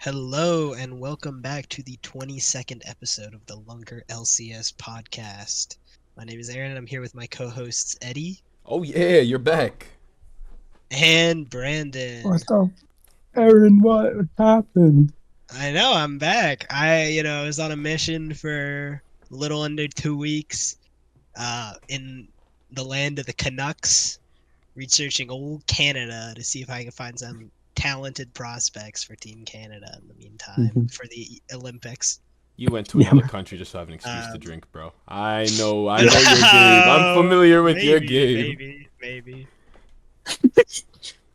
Hello and welcome back to the 22nd episode of the Lunker LCS Podcast. My name is Ahren and I'm here with my co-hosts Eddy Oh yeah, you're back. and Brandon. What's up, Ahren? What happened? I know, I'm back. I was on a mission for a little under 2 weeks in the land of the Canucks, researching old Canada to see if I can find some talented prospects for Team Canada in the meantime for the Olympics. You went to another country just to have an excuse to drink, bro. I know your game. I'm familiar with your game. Maybe.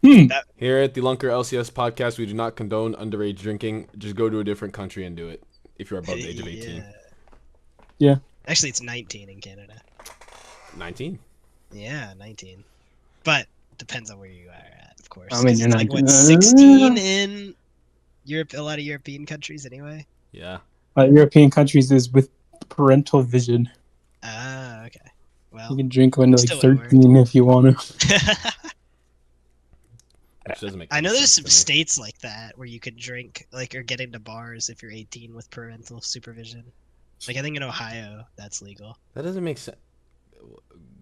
Here at the Lunker LCS Podcast, we do not condone underage drinking. Just go to a different country and do it if you're above the age of 18. Yeah. Actually, it's 19 in Canada. 19? Yeah, 19. But depends on where you are at, of course. I mean, you're it's not like, what, 16 in Europe, a lot of European countries anyway? Yeah. European countries is with parental vision. Ah, okay. Well, You can drink when like still wouldn't 13 if you want to. Which doesn't make I know any there's sense some to me. states like that where you can drink, like, or get into bars if you're 18 with parental supervision. Like, I think in Ohio, that's legal. That doesn't make sense.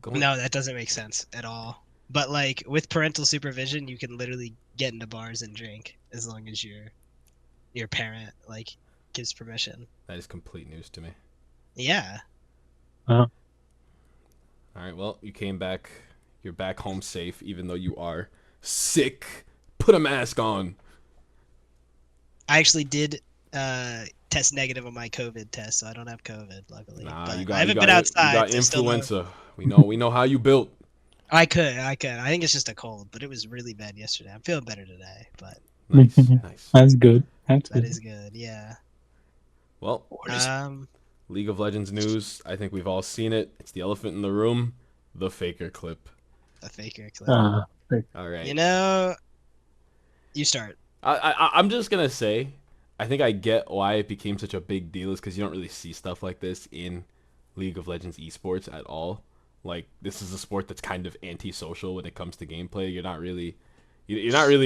No, that doesn't make sense at all. But, like, with parental supervision, you can literally get into bars and drink as long as your parent, like, gives permission. That is complete news to me. Yeah. All right, well, you came back. You're back home safe, even though you are sick. Put a mask on. I actually did test negative on my COVID test, so I don't have COVID, luckily. Nah, but I haven't been outside. You got so still influenza. We know how you built. I could. I think it's just a cold, but it was really bad yesterday. I'm feeling better today, but Nice. That's good. that is good. Yeah. Well, League of Legends news. I think we've all seen it. It's the elephant in the room. The Faker clip. A faker clip. All right. You start. I'm just gonna say, I think I get why it became such a big deal is because you don't really see stuff like this in League of Legends esports at all. Like, this is a sport that's kind of antisocial when it comes to gameplay. You're not really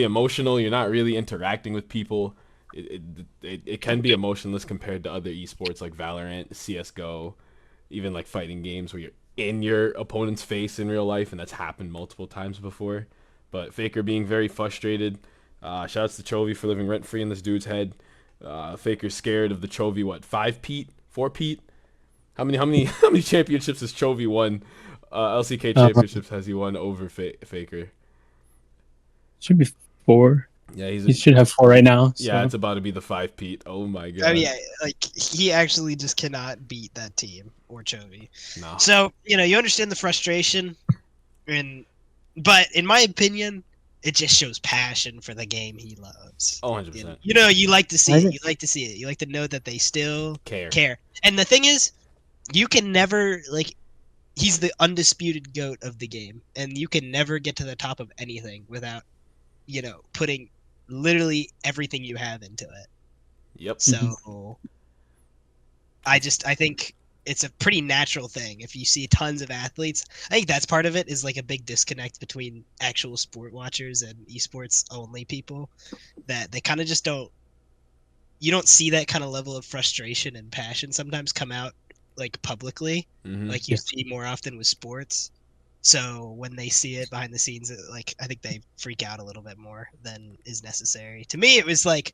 emotional. You're not really interacting with people. It can be emotionless compared to other esports like Valorant, CS:GO, even like fighting games where you're in your opponent's face in real life, and that's happened multiple times before. But Faker being very frustrated. Shouts to Chovy for living rent free in this dude's head. Faker's scared of the Chovy. What, 5 Pete, 4 Pete? How many championships has Chovy won? LCK championships has he won over Faker? Should be 4. Yeah, He should have 4 right now. So. Yeah, it's about to be the 5 Pete. Oh my god. Oh yeah, like he actually just cannot beat that team or Chovy. No. So you understand the frustration, but in my opinion, it just shows passion for the game he loves. Oh, 100%. You like to see it. You like to see it. You like to know that they still care. And the thing is, you can never, like, he's the undisputed GOAT of the game, and you can never get to the top of anything without, putting literally everything you have into it. Yep. So, I think it's a pretty natural thing. If you see tons of athletes, I think that's part of it, is like a big disconnect between actual sport watchers and esports only people, that they kind of just you don't see that kind of level of frustration and passion sometimes come out like publicly, like you see more often with sports. So when they see it behind the scenes, like, I think they freak out a little bit more than is necessary. To me, it was like,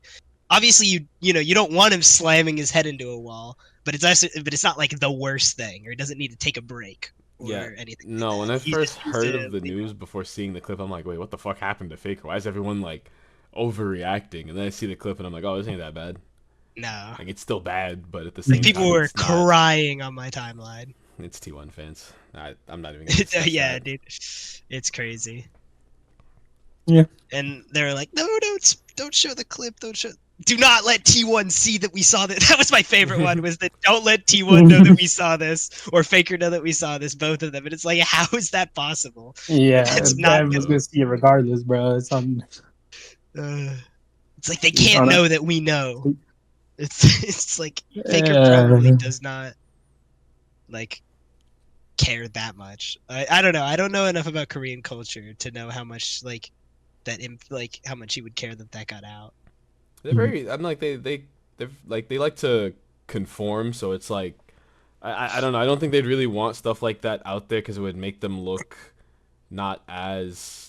obviously you don't want him slamming his head into a wall, but it's not like the worst thing, or he doesn't need to take a break or anything. No, when I first heard of the news before seeing the clip, I'm like, wait, what the fuck happened to Faker? Why is everyone like overreacting? And then I see the clip and I'm like, oh, this ain't that bad. No. Like, it's still bad, but at the same time, people were it's not. crying on my timeline. It's T1 fans. I'm not even gonna discuss yeah, that. dude, it's crazy. Yeah. And they're like, no, don't show the clip. Do not let T1 see that we saw that. That was my favorite one, was that don't let T1 know that we saw this, or Faker know that we saw this, both of them. And it's like, how is that possible? Yeah, That's not everyone's going to see it regardless, bro. It's like they can't know that we know. It's like Faker probably does not, like, care that much. I don't know. I don't know enough about Korean culture to know how much, like, how much he would care that got out. They're very. I'm like they're like they like to conform. So it's like I don't know. I don't think they'd really want stuff like that out there because it would make them look not as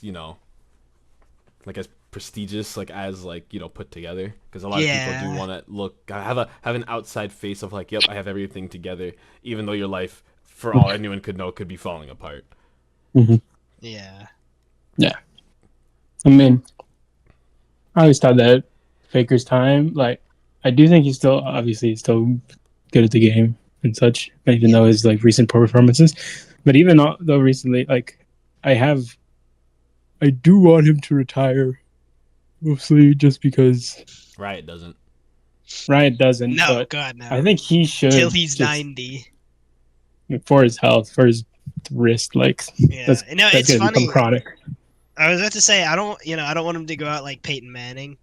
like as prestigious, like as like put together. Because a lot of people do Yeah. want to have an outside face of like, yep, I have everything together, even though your life, for all anyone could know, could be falling apart. Mm-hmm. Yeah. Yeah. I mean, I always thought that Faker's time, like, I do think he's still still good at the game and such, even though his like recent poor performances. But even though recently, like, I do want him to retire, mostly just because Riot doesn't. Ryan doesn't. No, But God, no. I think he should Till he's just, 90. for his health, for his wrist, like Yeah. that's It's gonna funny. become chronic. I was about to say I don't want him to go out like Peyton Manning.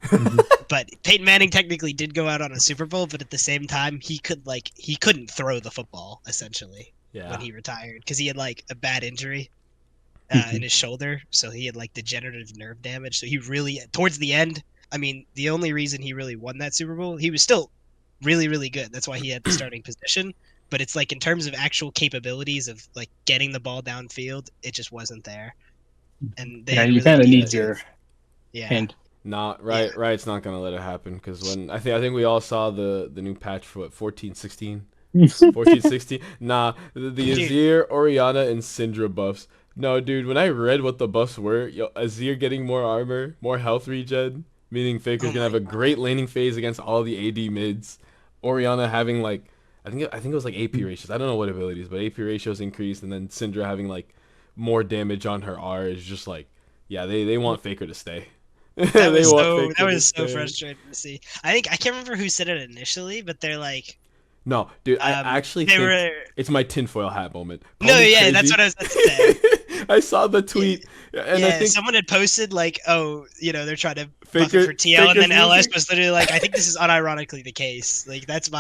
Mhm. But Peyton Manning technically did go out on a Super Bowl, but at the same time he couldn't throw the football essentially Yeah. when he retired because he had like a bad injury in his shoulder, so he had like degenerative nerve damage. So he really towards the end, I mean, the only reason he really won that Super Bowl, he was still really really good. That's why he had the starting position. But it's like in terms of actual capabilities of like getting the ball downfield, it just wasn't there. And they Yeah, had you really kind of needed need to- your yeah. hand. Riot's not gonna let it happen because when I think we all saw the new patch for 14, 16. 14, 16. Nah, the Dude. Azir, Orianna, and Syndra buffs. No, dude, when I read what the buffs were, Azir getting more armor, more health regen, meaning Faker's gonna have a great laning phase against all the AD mids. Orianna having like, I think it was like AP ratios. I don't know what abilities, but AP ratios increased, and then Syndra having like more damage on her R is just like, yeah, they want Faker to stay. That was Faker to so stay. frustrating to see. I can't remember who said it initially, but they're like, No, dude, I actually think were it's my tinfoil hat moment. Call no, me yeah, that's crazy. what I was about to say. I saw the tweet, and I Yeah, think someone had posted like, oh, they're trying to buff Faker- it for TL, and then Faker's LS losing. was literally like, I think this is unironically the case. Like that is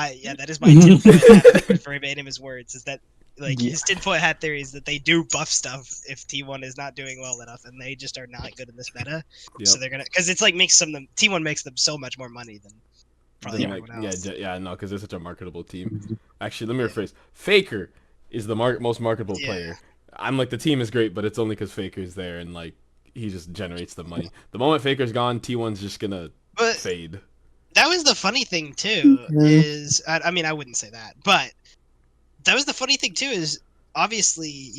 my tinfoil hat for verbatim his words is that like Yeah. his tinfoil hat theory is that they do buff stuff if T1 is not doing well enough, and they just are not good in this meta. Yep. So they're gonna because it's like makes T1 makes them so much more money than probably Then, everyone else. no, because they're such a marketable team. Actually, let me rephrase. Faker is the most marketable Yeah. player. I'm like the team is great, but it's only because Faker's there and like he just generates the money. The moment Faker's gone, T1's just gonna But fade. that was the funny thing too. Is I mean I wouldn't say that, but that was the funny thing too. Is obviously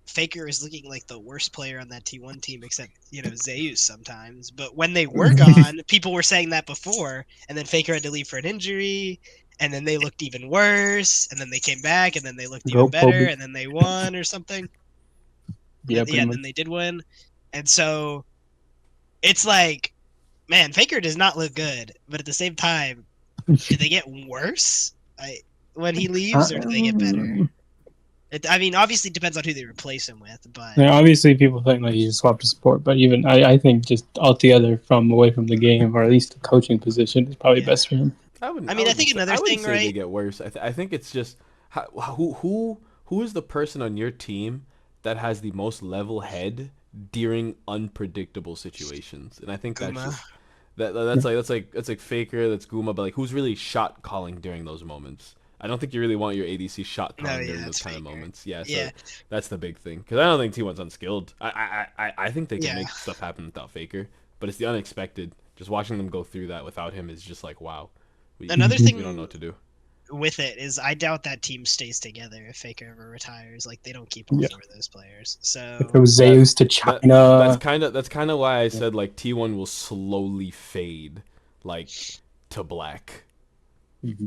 Faker is looking like the worst player on that T1 team, except Zeus sometimes. But when they were gone, people were saying that before, and then Faker had to leave for an injury, and then they looked even worse, and then they came back, and then they looked even better, and then they won or something. Yeah, Then they did win, and so it's like, man, Faker does not look good, but at the same time, did they get worse when he leaves, or do they get better? I mean, obviously, it depends on who they replace him with, but Yeah, obviously, people think like you just swap to support, but even I think just altogether from away from the game, or at least the coaching position, is probably best for him. I think another thing, say right? they get worse. I think it's just who is the person on your team that has the most level head during unpredictable situations, and I think that's Guma. just that's like Faker, that's Guma, but like who's really shot calling during those moments? I don't think you really want your ADC shot calling during those kind of moments. Yeah, so that's the big thing. Because I don't think T1's unskilled. I think they can make stuff happen without Faker, but it's the unexpected. Just watching them go through that without him is just like, wow. Another thing we don't know what to do. With it is I doubt that team stays together if Faker ever retires. Like they don't keep all four of those players. So It was Zeus to China. That's kind of why I said like T1 will slowly fade like to black. Mm-hmm.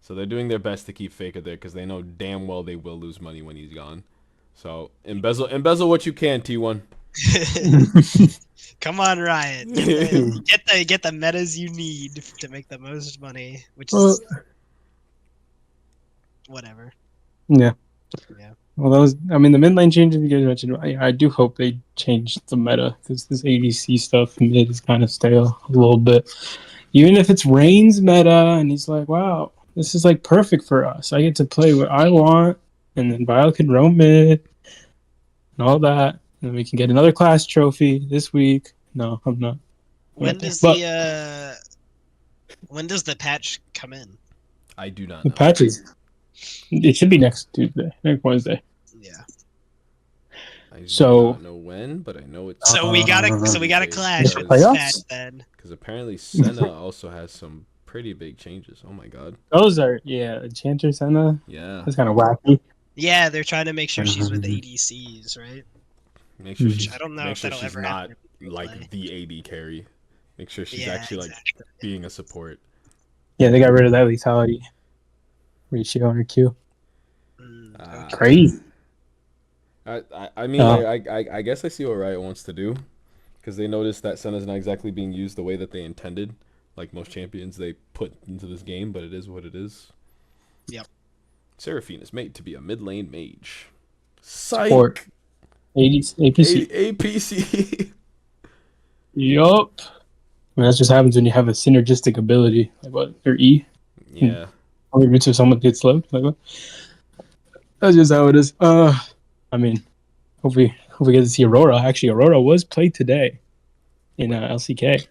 So they're doing their best to keep Faker there because they know damn well they will lose money when he's gone. So embezzle what you can, T1. Come on, Riot. Get the metas you need to make the most money, which is whatever. Yeah. Yeah. Well, the mid lane changes you guys mentioned. I do hope they change the meta because this ADC stuff mid is kind of stale a little bit. Even if it's Rain's meta and he's like, wow, this is like perfect for us. I get to play what I want, and then Vile can roam mid and all that. And we can get another class trophy this week. No, I'm not. When right there. does But when does the patch come in? I do not the know. patches, it should be next Tuesday, next Wednesday. Yeah. I do So- not know when, but I know it's. So we got a Tuesday clash with because- this patch then. Because apparently Senna also has some pretty big changes. Oh my god. Those are Enchanter Senna. Yeah. That's kind of wacky. Yeah, they're trying to make sure she's with ADCs, right? Make sure Mhm. she's. I don't know make if sure that'll she's ever not happen in like play. the AD carry. Make sure she's Yeah, actually exactly. like being a support. Yeah, they got rid of that lethality ratio on her Q. Okay. Crazy. I mean, I guess I see what Riot wants to do, because they noticed that Senna's not exactly being used the way that they intended, like most champions they put into this game, but it is what it is. Yep. Seraphine is made to be a mid lane mage. Psych! Support. 80s, APC. APC! Yup. I mean, that's just happens when you have a synergistic ability. Like what? Or E? Yeah. Or even if someone gets slowed. Like what? That's just how it is. I mean, hope we get to see Aurora. Actually, Aurora was played today in LCK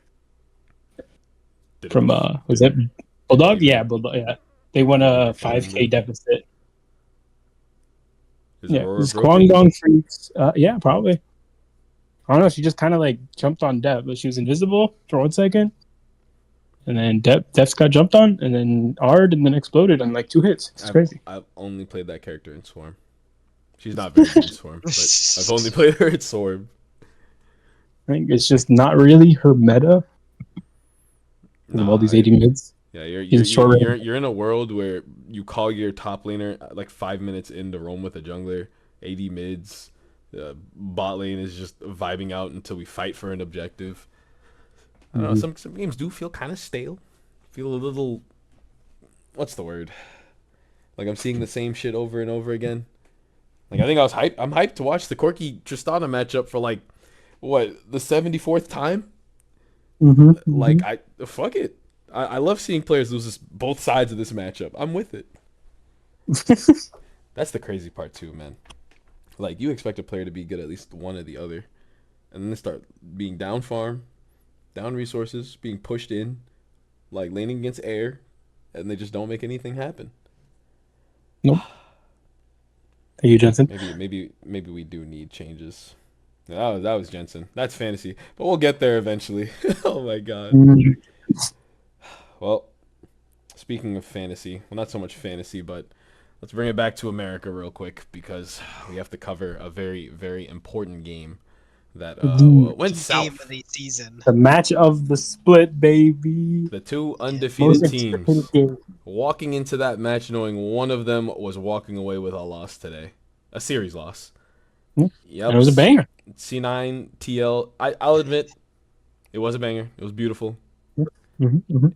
Did from it- was that Bulldog? did it- Yeah, Bulldog. Yeah, they won a 5K deficit. Is Yeah, Aurora this broken? Kwangdong Freaks. Yeah, probably. I don't know. She just kind of like jumped on Dev, but she was invisible for 1 second, and then Dev's got jumped on, and then Ard, and then exploded on like 2 hits. It's crazy. I've only played that character in Swarm. She's not very good in Swarm, but I've only played her in Swarm. I think it's just not really her meta. Of all these 80 mids. Yeah, you're in a world where you call your top laner like 5 minutes in to roam with a jungler, 80 mids, bot lane is just vibing out until we fight for an objective. I don't know. Some games do feel kind of stale. Feel a little. What's the word? Like I'm seeing the same shit over and over again. Like I think I'm hyped to watch the Corki Tristana matchup for like what, the 74th time. Like fuck it. I love seeing players lose both sides of this matchup. I'm with it. That's the crazy part too, man. Like you expect a player to be good at least one or the other, and then they start being down farm, down resources, being pushed in, like laning against air, and they just don't make anything happen. Nope. Thank you, Jensen. Maybe we do need changes. That was Jensen. That's fantasy, but we'll get there eventually. Oh my god. Well, speaking of fantasy, well, not so much fantasy, but let's bring it back to America real quick, because we have to cover a very, very important game that went south. Game of the season. The match of the split, baby. The two undefeated Most teams anticipated game. walking into that match knowing one of them was walking away with a loss today. A series loss. Yep. Yep. And it was a banger. C9, TL. I'll admit, it was a banger. It was beautiful.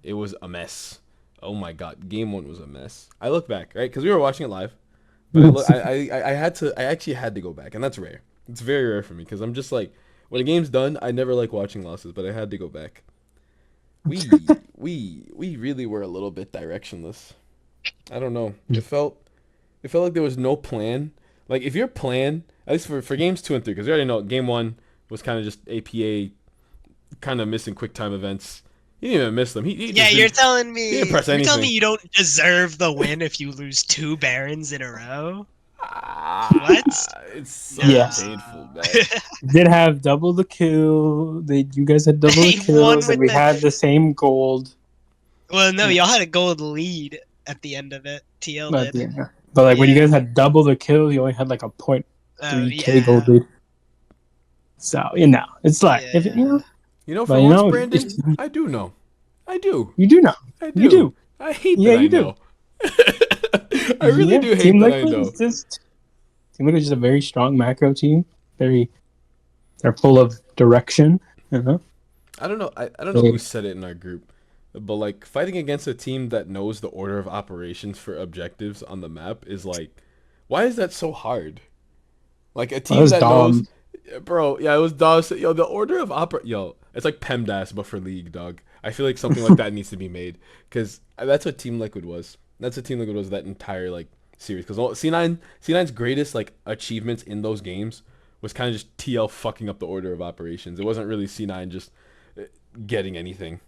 It was a mess. Oh my god, game 1 was a mess. I look back, right, because we were watching it live, but I actually had to go back, and that's rare. It's very rare for me, because I'm just like, when a game's done, I never like watching losses, but I had to go back. We really were a little bit directionless. I don't know. It felt like there was no plan. Like if your plan, at least for games 2 and 3, because we already know game 1 was kind of just APA, kind of missing quick time events. He didn't even miss them. You're telling me didn't press anything. you don't deserve the win if you lose 2 Barons in a row? What? It's so Yes. painful, man. Did have double the kill. You guys had double the They won kills, and with we had the same gold. Well, no, y'all had a gold lead at the end of it. TL But, did. yeah. But like when you Yeah. guys had double the kill, you only had like a 0.3k yeah. gold lead. So it's like if Yeah. You know, But for you once, know, Brandon, it's- I do know. I do. you do know. I do. You do. I hate Yeah, that I you do. know. I really do hate Team that I Liquid know. is just Team Liquid is just a very strong macro team. They're full of direction. You know. I don't know. I don't know who said it in our group, but like fighting against a team that knows the order of operations for objectives on the map is like, why is that so hard? Like a team that knows, bro. Yeah, it was Dom. Yo, the order of it's like PEMDAS but for League, dog. I feel like something like that needs to be made, because that's what Team Liquid was. That's what Team Liquid was that entire like series. Because C9's greatest like achievements in those games was kind of just TL fucking up the order of operations. It wasn't really C9 just getting anything.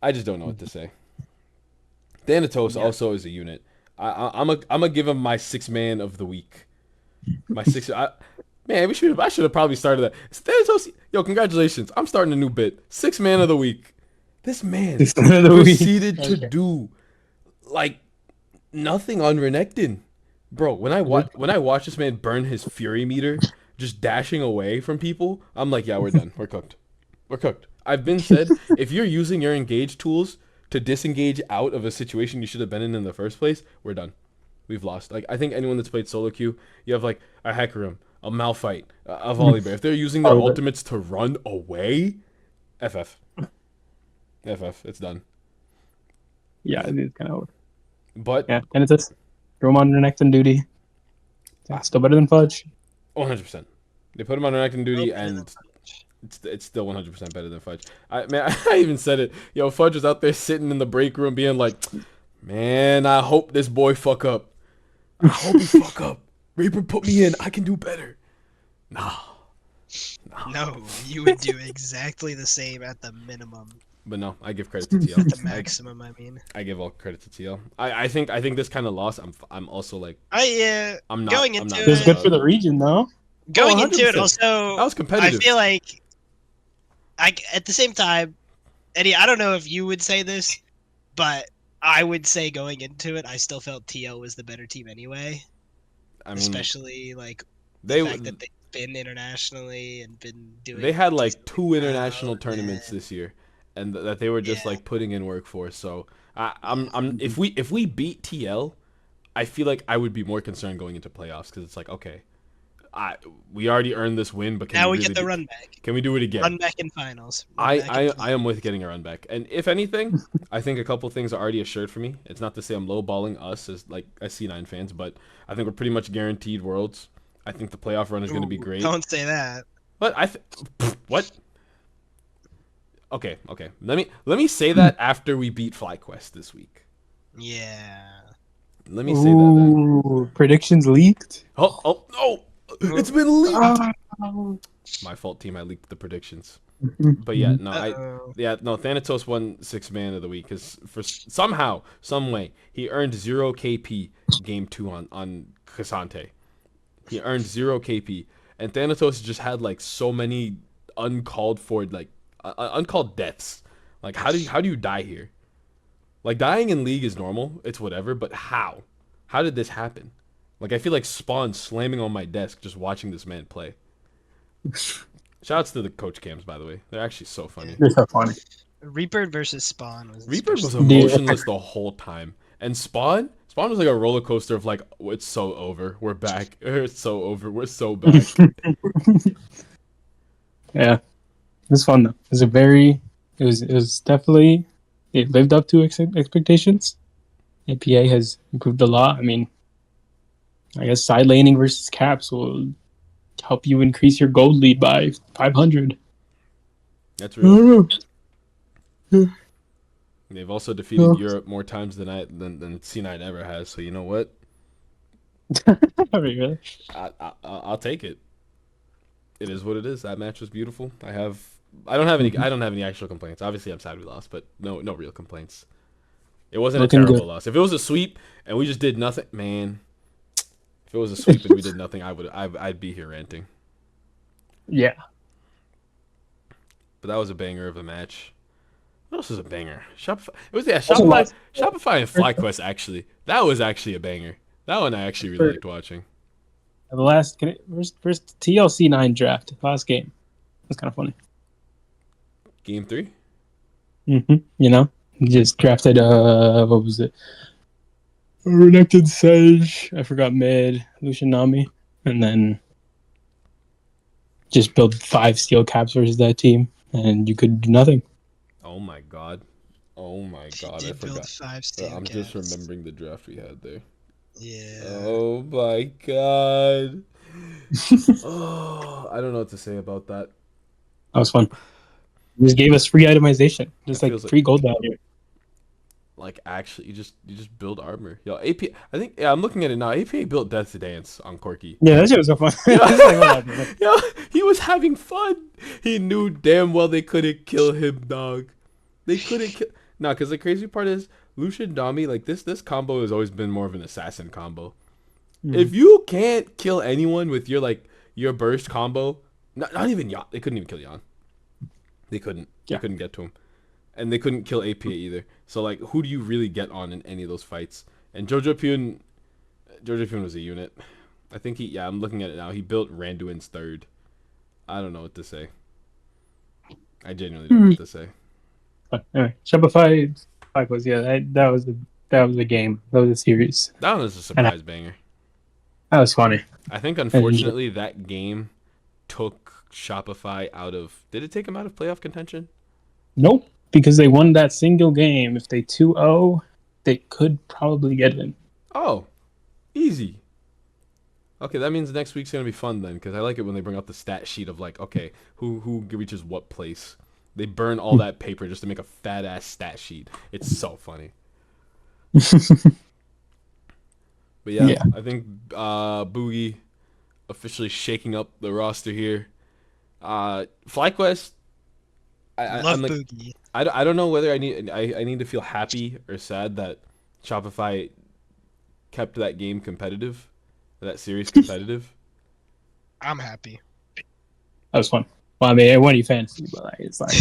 I just don't know what to say. Thanatos also is a unit. I'm a give him my 6-man of the week. My six. Man, I should have probably started that. Thanatos, yo, congratulations! I'm starting a new bit. 6-man of the week. This man proceeded to do like nothing on Renekton, bro. When I watch this man burn his fury meter, just dashing away from people, I'm like, yeah, we're done. We're cooked. We're cooked. I've been said, if you're using your engage tools to disengage out of a situation you should have been in the first place, we're done. We've lost. Like, I think anyone that's played solo queue, you have like a Hecarim, a Malphite, a Volibear. If they're using their ultimates to run away, FF. It's done. Yeah, it's kind of. But yeah, and it's just throw him on Renekton duty. It's still better than Fudge. 100%. They put him on Renekton duty, and it's still 100% better than Fudge. I even said it. Yo, Fudge was out there sitting in the break room, being like, "Man, I hope this boy fuck up. I hope he fuck up. Reaper put me in. I can do better." No, you would do exactly the same at the minimum. But no, I give credit to TL. The maximum, I mean. I give all credit to TL. I think this kind of loss. I'm also like. I'm not. Going into it was good for the region, though. Going into it, also. That was competitive. I feel like, at the same time, Eddie, I don't know if you would say this, but I would say going into it, I still felt TL was the better team anyway. I mean, especially like the fact that they've been internationally and been doing. They had like 2 international tournaments this year, and that they were just like putting in work for. So if we beat TL, I feel like I would be more concerned going into playoffs because it's like, okay, we already earned this win, but now we get the run back. Can we do it again? Run back in finals. I am with getting a run back, and if anything, I think a couple things are already assured for me. It's not to say I'm lowballing us as like C9 fans, but I think we're pretty much guaranteed worlds. I think the playoff run is going to be great. Don't say that. But what? Okay. Let me say that after we beat FlyQuest this week. Yeah. Let me say that then. Predictions leaked. Oh no! It's been leaked. My fault, team. I leaked the predictions. But yeah, no. Thanatos won 6-man of the week because for somehow, some way, he earned 0 KP game 2 on Cassante. He earned 0 KP, and Thanatos just had like so many uncalled for uncalled deaths. Like how do you die here? Like dying in League is normal, it's whatever, but how? How did this happen? Like I feel like Spawn slamming on my desk just watching this man play. Shoutouts to the coach cams, by the way. They're actually so funny. They're so funny. Reaper versus Spawn was emotionless the whole time, and Spawn was like a roller coaster of like, oh, it's so over. We're back. It's so over. We're so back. Yeah, it was fun though. It was definitely, it lived up to expectations. APA has improved a lot. I mean, I guess side laning versus caps will help you increase your gold lead by 500. That's real. They've also defeated Europe more times than C9 ever has. So you know what? Really? I'll take it. It is what it is. That match was beautiful. I don't have any actual complaints. Obviously, I'm sad we lost, but no real complaints. It wasn't a terrible loss. If it was a sweep and we just did nothing, man. If it was a sweep and we did nothing, I'd be here ranting. Yeah. But that was a banger of a match. What else was a banger? Shopify. It was Shopify and FlyQuest actually. That was actually a banger. That one I actually really liked watching. The first TLC9 draft, last game. It was kind of funny. Game 3? Mm-hmm. You know, he just drafted what was it? Renekton Sage. I forgot mid Lucian Nami, and then just build 5 steel caps versus that team, and you could do nothing. Oh my god! I forgot. 5 steel I'm caps. just remembering the draft we had there. Yeah. Oh my god! Oh, I don't know what to say about that. That was fun. He just gave us free itemization, just like free gold value. like actually, you just build armor. Yo, AP. I think I'm looking at it now. APA built Death to Dance on Corki. Yeah, that shit was so fun. Yo, It's like, hold on, man. yo, he was having fun. He knew damn well they couldn't kill him, dog. They couldn't kill. No, because the crazy part is Lucian Dami. Like this combo has always been more of an assassin combo. If you can't kill anyone with your burst combo, not even Yan. They couldn't even kill Yan. They couldn't. Yeah. They couldn't get to him. And they couldn't kill APA either. So like, who do you really get on in any of those fights? And Jojo Pyun was a unit. I think I'm looking at it now. He built Randuin's third. I don't know what to say. I genuinely don't know what to say. But anyway, Shopify was that was a game. That was a series. That one was a surprise banger. That was funny. I think unfortunately that game took Shopify out of. Did it take him out of playoff contention? Nope, because they won that single game. If they 2-0, they could probably get in. Oh, easy. Okay, that means next week's gonna be fun then, because I like it when they bring out the stat sheet of like, okay, who reaches what place. They burn all that paper just to make a fat ass stat sheet. It's so funny. But yeah, I think Boogie officially shaking up the roster here. FlyQuest. Love I'm like, Boogie. I don't know whether I need to feel happy or sad that Shopify kept that game competitive, that series competitive. I'm happy. That was fun. Well, I mean, it wasn't fantasy, but like, it's like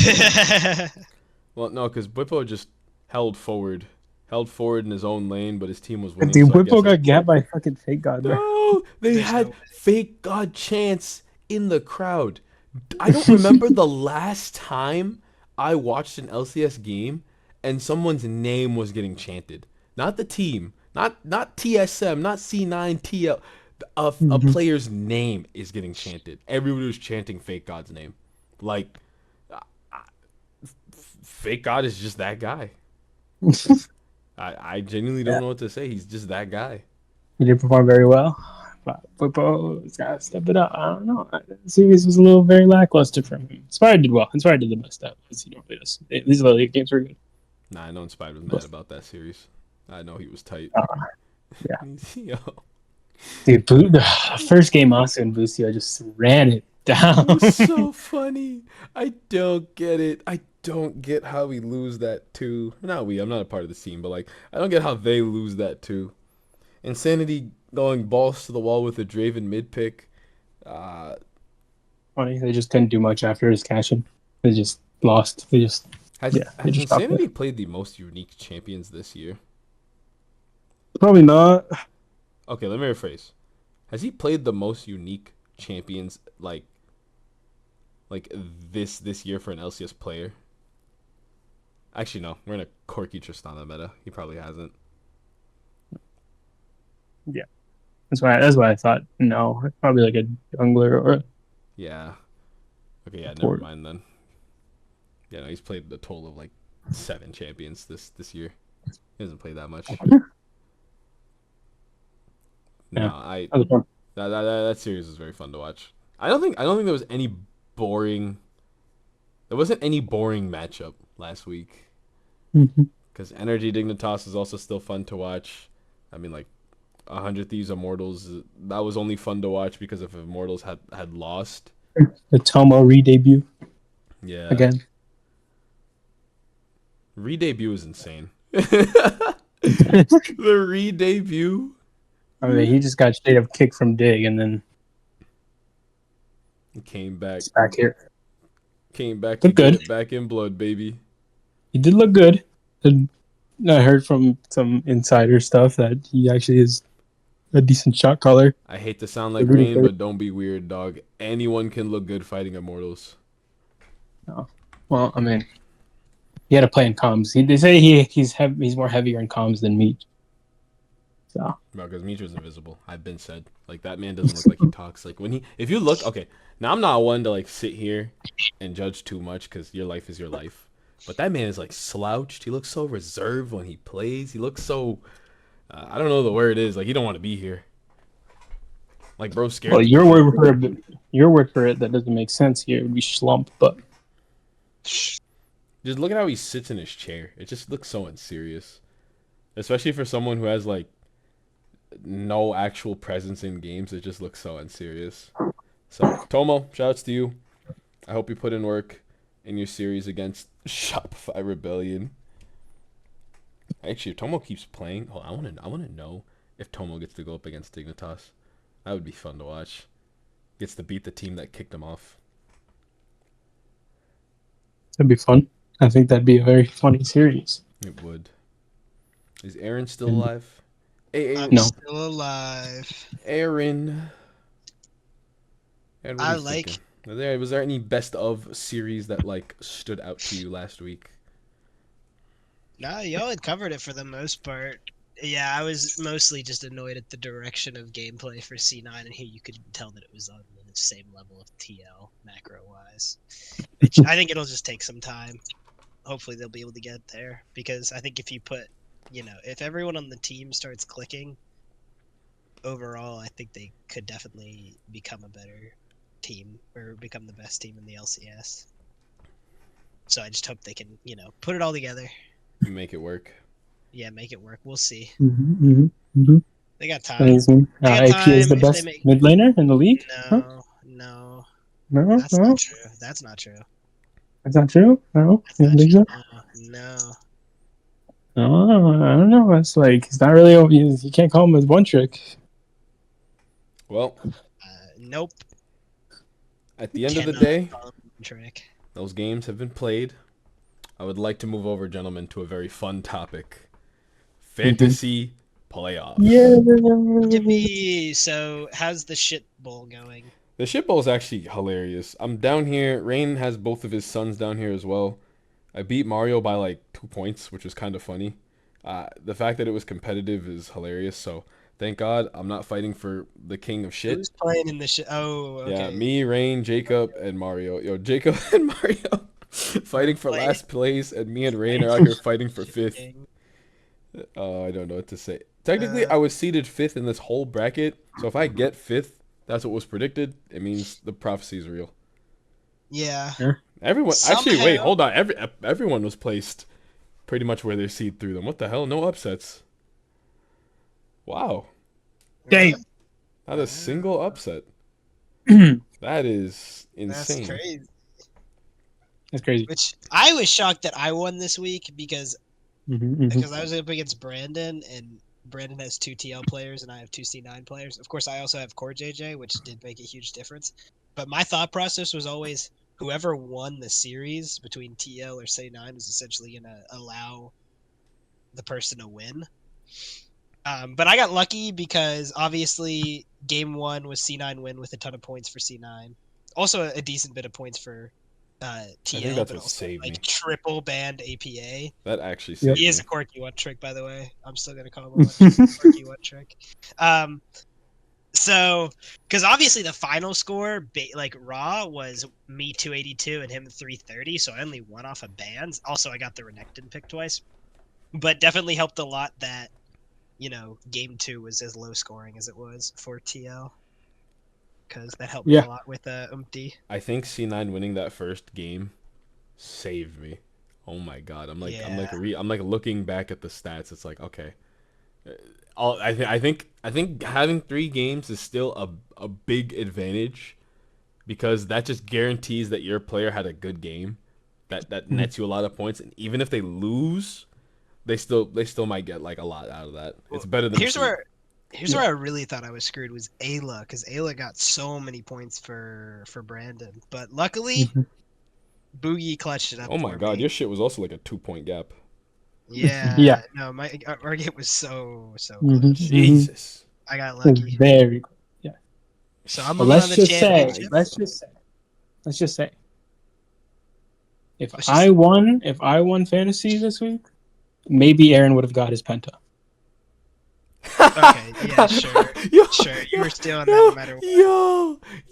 Well, no, because Bwipo just held forward in his own lane, but his team was winning. dude, so I Whippo guess got gapped by fucking Fake God, bro. No, they There's had no way. Fake God Chance in the crowd. I don't remember the last time I watched an LCS game and someone's name was getting chanted. Not the team, not TSM, not C9 TL. A player's name is getting chanted. Everybody was chanting Fake God's name. Like, Fake God is just that guy. I genuinely don't know what to say. He's just that guy. He did perform very well, but Whippo's got to step it up. I don't know. The series was a little very lackluster from him. Inspired did well. Inspired did the best out because he normally does. These other games were good. Nah, I know Inspired was mad about that series. I know he was tight. Yeah. Yo. Dude, the first game, Asuka and Busio just ran it down. It was so funny. I don't get it. I don't get how we lose that too. Not we. I'm not a part of the scene, but like I don't get how they lose that too. Insanity going balls to the wall with a Draven mid pick. Funny, they just couldn't do much after his cash-in. They just lost. Has they just stopped Insanity played the most unique champions this year? Probably not. Okay, let me rephrase. Has he played the most unique champions like this year for an LCS player? Actually, no. We're in a Corki Tristana meta. He probably hasn't. Yeah, that's why I thought no, probably like a jungler or Yeah. Okay, yeah, never Port. mind then. Yeah, no, he's played a total of like 7 champions this year. He hasn't played that much. Yeah. No, that series was very fun to watch. I don't think there was any boring. There wasn't any boring matchup last week. Because Energy Dignitas is also still fun to watch. I mean, like 100 Thieves Immortals, that was only fun to watch because if Immortals had lost. the Tomo re-debut. Yeah. Again. Re-debut is insane. The re-debut. I mean, he just got straight up kicked from Dig and then Came back. he's back here. Came back to Look get good. it back in blood, baby. He did look good. And I heard from some insider stuff that he actually is a decent shot caller. I hate to sound like Really Rain, good. but don't be weird, dog. Anyone can look good fighting Immortals. Well, I mean, he had to play in comms. They say he's more heavier in comms than Meat. So Bro, because Mitra's invisible. I've been said. Like, that man doesn't look like he talks. Like, if you look, okay, now I'm not one to, like, sit here and judge too much because your life is your life. But that man is, like, slouched. He looks so reserved when he plays. He looks so, I don't know the word is. Like, he don't want to be here. Like, bro, scared. well, your word for it that doesn't make sense here would be schlump, but Just look at how he sits in his chair. It just looks so unserious. especially for someone who has like no actual presence in games. It just looks so unserious. So Tomo, shoutouts to you. I hope you put in work in your series against Shopify Rebellion. Actually, if Tomo keeps playing, I want to know if Tomo gets to go up against Dignitas. That would be fun to watch. Gets to beat the team that kicked him off. That'd be fun. I think that'd be a very funny series. It would. Is Ahren still alive? I'm No. still alive. Ahren. What I are you like. thinking? Was there any best of series that like stood out to you last week? No, y'all had covered it for the most part. Yeah, I was mostly just annoyed at the direction of gameplay for C9, and here you could tell that it was on the same level of TL macro-wise. Which I think it'll just take some time. Hopefully they'll be able to get there, because I think if you put, if everyone on the team starts clicking, overall, I think they could definitely become a better team, or become the best team in the LCS. So I just hope they can, put it all together. Make it work. Yeah, make it work. We'll see. They got time. AP is the best mid laner in the league? No. No? That's not true. That's not true. That's not true? No? You don't think so? No. Oh, I don't know. It's like, it's not really, you can't call him as one trick. Well, nope. At the end of the Cannot day, call him one trick. Those games have been played. I would like to move over, gentlemen, to a very fun topic. Fantasy playoffs. Yeah. Yippee! So, how's the shit bowl going? The shit bowl is actually hilarious. I'm down here. Rain has both of his sons down here as well. I beat Mario by like 2 points, which was kind of funny. The fact that it was competitive is hilarious. So thank God I'm not fighting for the king of shit. Who's playing in the shit? Oh, okay. Yeah, me, Rain, Jacob, and Mario. Yo, Jacob and Mario fighting for last place, and me and Rain are out here fighting for 5th. I don't know what to say. Technically, I was seeded 5th in this whole bracket. So if I get 5th, that's what was predicted. It means the prophecy is real. Yeah. Everyone, Somehow, actually, wait, hold on. Everyone was placed pretty much where they seed through them. What the hell? No upsets. Wow. Damn. Not a single upset. That is insane. That's crazy. That's crazy. Which I was shocked that I won this week because I was up against Brandon, and Brandon has 2 TL players and I have 2 C9 players. Of course, I also have Core JJ, which did make a huge difference. But my thought process was always whoever won the series between TL or C9 is essentially going to allow the person to win. But I got lucky because obviously game 1 was C9 win with a ton of points for C9. Also a decent bit of points for TL. I think that's what also, saved me. Triple banned APA. That actually saved me. He is a quirky one trick, by the way. I'm still gonna call him a quirky one trick. So, because obviously the final score, raw, was me 282 and him 330, so I only won off of bans. Also, I got the Renekton pick twice, but definitely helped a lot that, game 2 was as low scoring as it was for TL. Because that helped me a lot with Umpty. I think C9 winning that first game saved me. Oh my god! I'm like looking back at the stats. It's like, okay, I think having 3 games is still a big advantage, because that just guarantees that your player had a good game. That nets you a lot of points, and even if they lose, they still might get like a lot out of that. It's better than Here's where I really thought I was screwed was Ayla, because Ayla got so many points for Brandon. But luckily, Boogie clutched it up. Oh my god, your shit was also like a 2-point gap. Yeah. No, our game was so close. Jesus. I got lucky. Very good. Yeah. So I'm moving on the championship. Let's just say. If I won fantasy this week, maybe Ahren would have got his penta. Okay, yeah, sure. Sure, you were stealing that no matter what.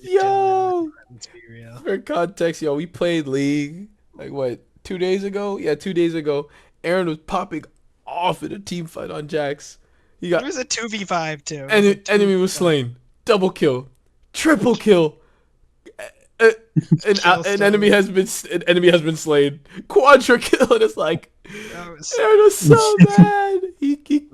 Yo. Let's be real. For context, we played League, like what, 2 days ago? Yeah, 2 days ago. Ahren was popping off in a team fight on Jax. It was a 2v5 too. And enemy was slain. Double kill. Triple kill. An enemy has been slain. Quadra kill, and it's like, Ahren was so bad.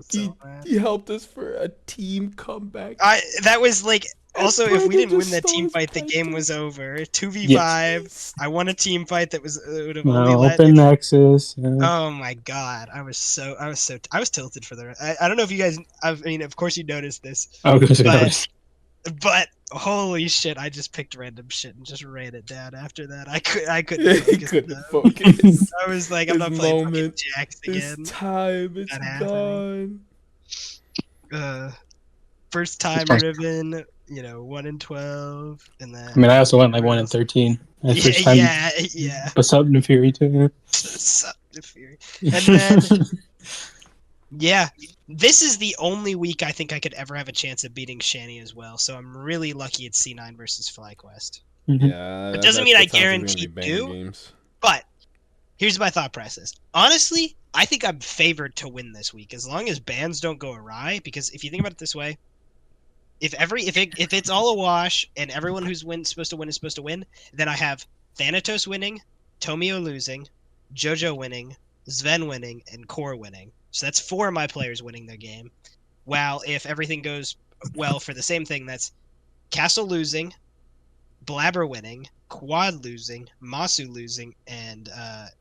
So mad. he helped us for a team comeback. That was like also if we Brandon didn't win just that stole team his fight, the game Panther. was over. 2v5. Jeez. I won a team fight that would have only No, let. open Nexus. Yeah. Oh my god, I was tilted for the. I don't know if you guys. I mean, of course you noticed this, I was gonna say but- notice. but holy shit, I just picked random shit and just ran it down. After that, I couldn't He focus. couldn't enough. focus. I was like, I'm His not playing fucking moment, Jax His again. time, it's Not happening. gone. First time fine. Riven, 1 in 12, and then. I mean, I also went like 1 in else? 13. My Yeah, first time. yeah. What's up, Nefiri too? Sup, the Fury. And then, yeah, this is the only week I think I could ever have a chance of beating Shanny as well. So I'm really lucky it's C9 versus FlyQuest. Yeah, It doesn't mean I sounds like we're gonna guarantee be banging you. games. But here's my thought process. Honestly, I think I'm favored to win this week as long as bans don't go awry. Because if you think about it this way, if it's all a wash and everyone who's supposed to win is supposed to win, then I have Thanatos winning, Tomio losing, JoJo winning, Sven winning, and Core winning. So that's 4 of my players winning their game. While if everything goes well for the same thing, that's Castle losing, Blabber winning, Quad losing, Masu losing, and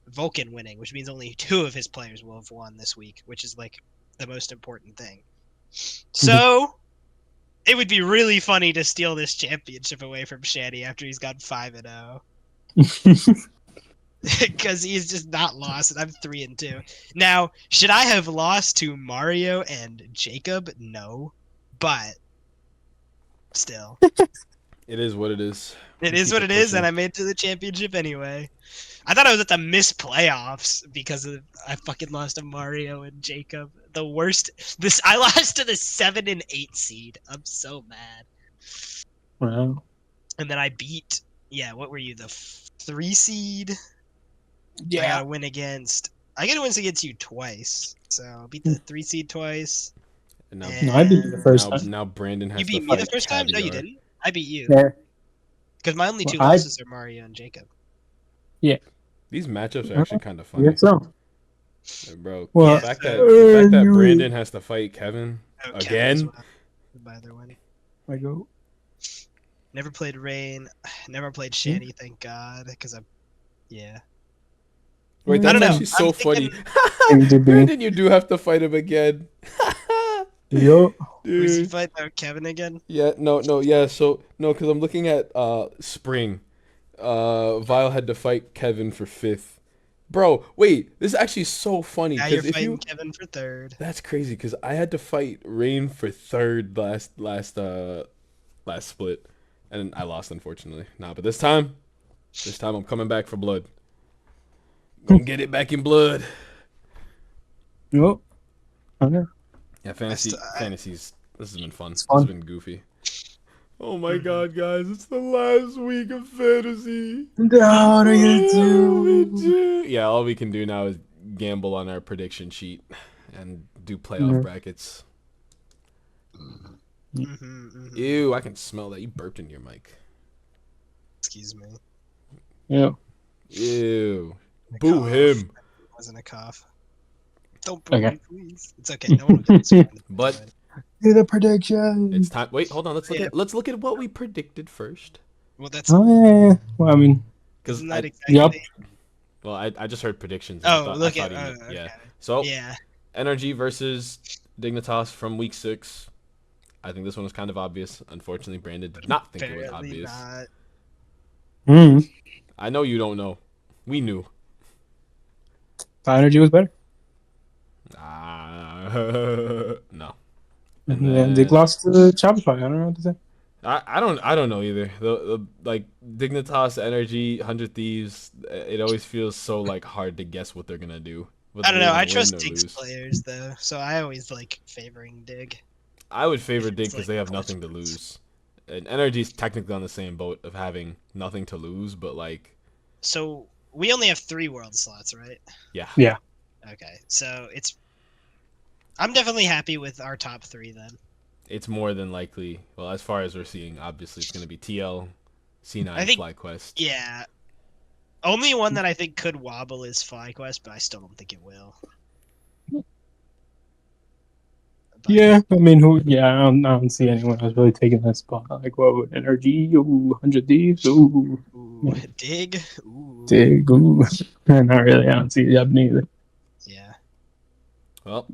Vulcan winning, which means only 2 of his players will have won this week, which is like the most important thing. So it would be really funny to steal this championship away from Shanny after he's gone 5-0. Because he's just not lost, and I'm 3-2. Now, should I have lost to Mario and Jacob? No, but still, It is what it is. it We is keep what it is, pushing. and I made it to the championship anyway. I thought I was at the missed playoffs because I fucking lost to Mario and Jacob. The worst. I lost to the 7 and 8 seed. I'm so mad. Wow. And then I beat. Yeah, what were you? The 3 seed. I gotta win against. I gotta win against you twice. So I beat the 3 seed twice. And now, No, I beat you the first now, time. now Brandon has You beat to me the fight first time? No, you Caviar. didn't. I beat you. Yeah. Because my only 2 Well, losses are Mario and Jacob. These matchups are actually kind of funny. Yes, so. Bro, Well, the fact that you- Brandon has to fight Kevin Oh, Kevin again. as well, by their win. I go. Never played Rain. Never played Shanny, thank God. Because yeah. Wait, I that's don't know. actually so I'm funny. MDB. Brandon, you do have to fight him again. Yo. Who's he Dude. fight? Oh, Kevin again? Yeah, yeah. So no, because I'm looking at Spring. Vile had to fight Kevin for 5th. Bro, wait, this is actually so funny. Now you're Because if fighting you, Kevin for 3rd. that's crazy. Because I had to fight Rain for 3rd last split, and I lost unfortunately. Nah, but this time I'm coming back for blood. Gonna get it back in blood. Yo. Okay. Yeah, fantasies. This has been fun. This fun. has been goofy. Oh my god, guys! It's the last week of fantasy. What are you What do we gonna do? do? Yeah, all we can do now is gamble on our prediction sheet and do playoff Yeah. brackets. Mm-hmm. Ew, I can smell that. You burped into your mic. Excuse me. Yeah. Ew. A Boo cough. him. It wasn't a cough. Don't boo Okay. me, please. It's okay. No one will get this one. But Do the prediction. it's time. Wait, hold on. Let's look Yeah. at what we predicted first. Well, that's Oh yeah. Well, I mean, Because isn't that I, exactly. Yup. well, I just heard predictions. Oh, I look thought at. he Oh, meant- okay. yeah. So Yeah. Energy versus Dignitas from week 6. I think this one was kind of obvious. Unfortunately, Brandon did not think it was Apparently obvious. not. I know you don't know. We knew. Energy was better. No. And Yeah, then- they lost to Shopify. I don't know what to say. I don't know either. The like Dignitas, Energy, 100 Thieves. It always feels so like hard to guess what they're gonna do. whether I don't they're know. gonna I win trust or Dig's lose. players though, so I always like favoring Dig. I would favor It's Dig because like they have clutch nothing to wins. lose. And Energy's technically on the same boat of having nothing to lose, but like, So we only have 3 world slots, right? yeah. Yeah. Okay, so I'm definitely happy with our top 3 then. It's more than likely. Well, as far as we're seeing, obviously it's going to be TL, C9, I think- FlyQuest. Yeah. Only one that I think could wobble is FlyQuest, but I still don't think it will. But, Yeah, I mean, I don't see anyone else really taking that spot. Like, whoa, energy, ooh, 100 thieves, ooh, ooh, dig, ooh, dig, ooh. Not really. I don't see it happening either. yeah, Well,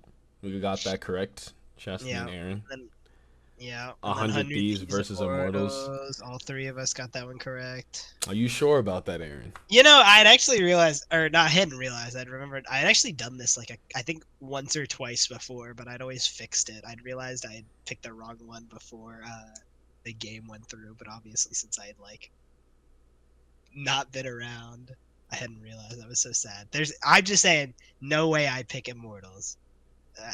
we got that correct. Chastity and yeah. Aaron. Then yeah, and then 100 100 Thieves Thieves versus Immortals. All three of us got that one correct. Are you sure about that, Aaron? You know, I'd actually realized, or not, I hadn't realized. I'd remembered. I had actually done this like I think once or twice before, but I'd always fixed it. I'd realized I had picked the wrong one before the game went through, but obviously since I had like not been around, I hadn't realized. That was so sad. I'm just saying, no way I pick Immortals.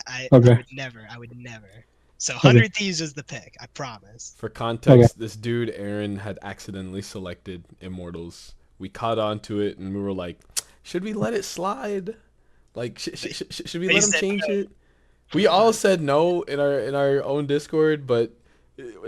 I Okay. would never. I would never. So Okay. 100 Thieves was the pick. I promise. For context, this dude, Aaron, had accidentally selected Immortals. We caught on to it, and we were like, should we let it slide? Like, should we They let him said change no. it? We all said no in our own Discord, but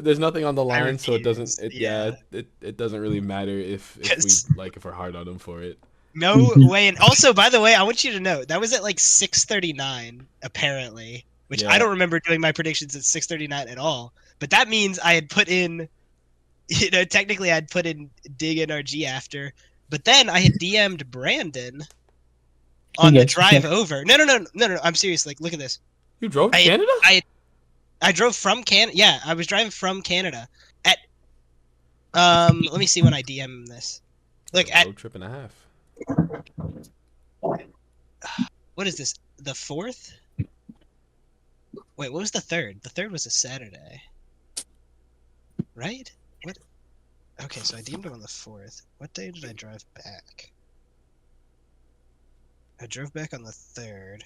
there's nothing on the I line, so it doesn't. refused, It doesn't really matter if Because if we're hard on him for it. no way. And also, by the way, I want you to know that was at like 6:39 apparently, which I Yeah. don't remember doing my predictions at 6:39 at all. But that means I had put in, technically I'd put in Dig NRG after, but then I had DM'd Brandon on the drive over. No. I'm serious. Like, look at this. You drove to I- Canada? I drove from Canada. Yeah, I was driving from Canada at. Let me see when I DM this. Look A at road trip and a half. what is this? The 4th? Wait, what was the 3rd? The 3rd was a Saturday, right? What? Okay, so I DM'd him on the 4th. What day did I drive back? I drove back on the 3rd.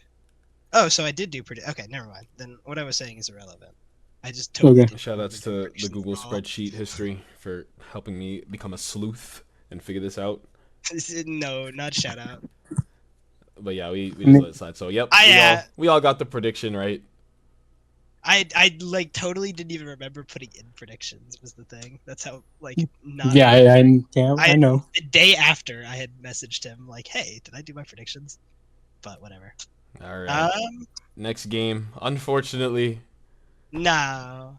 Oh, so I did do pretty. Okay, never mind. Then what I was saying is irrelevant. I just totally did Shout outs to the predictions Google wrong. spreadsheet history for helping me become a sleuth and figure this out. No, not shout out. But yeah, we just let it slide. So yep, we all got the prediction right. I like totally didn't even remember putting in predictions was the thing. That's how like not. Yeah, I know. The day after I had messaged him like, "Hey, did I do my predictions?" But whatever. All right. Next game, unfortunately. No.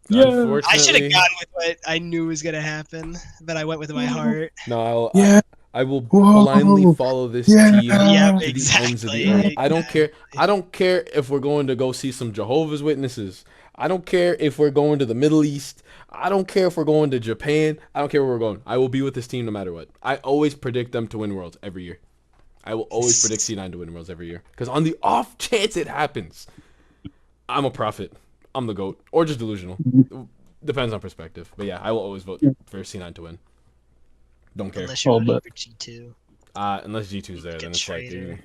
Yeah. I should have gone with what I knew was gonna happen, but I went with my heart. No, Yeah. I will Whoa. blindly follow this Yeah. team Yeah, to the ends of the earth. exactly. I don't care. I don't care if we're going to go see some Jehovah's Witnesses. I don't care if we're going to the Middle East. I don't care if we're going to Japan. I don't care where we're going. I will be with this team no matter what. I always predict them to win Worlds every year. I will always predict C9 to win Worlds every year. Because on the off chance it happens, I'm a prophet. I'm the GOAT. Or just delusional. Depends on perspective. But yeah, I will always vote for C9 to win. Don't care. Unless you're Oh, voting but- for G2. Unless G2's there, then Get it's like traitor.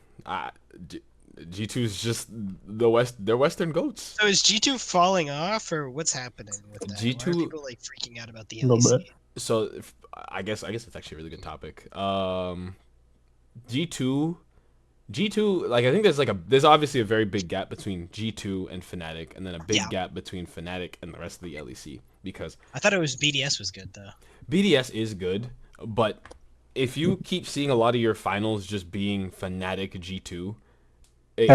G2's just they're Western goats. So is G2 falling off, or what's happening with that? Why are G2 people like freaking out about the A little LEC? bit. So I guess it's actually a really good topic. G2 like I think there's obviously a very big gap between G2 and Fnatic, and then a big gap between Fnatic and the rest of the LEC, because I thought it was BDS was good though. BDS is good, but if you keep seeing a lot of your finals just being Fnatic G2, it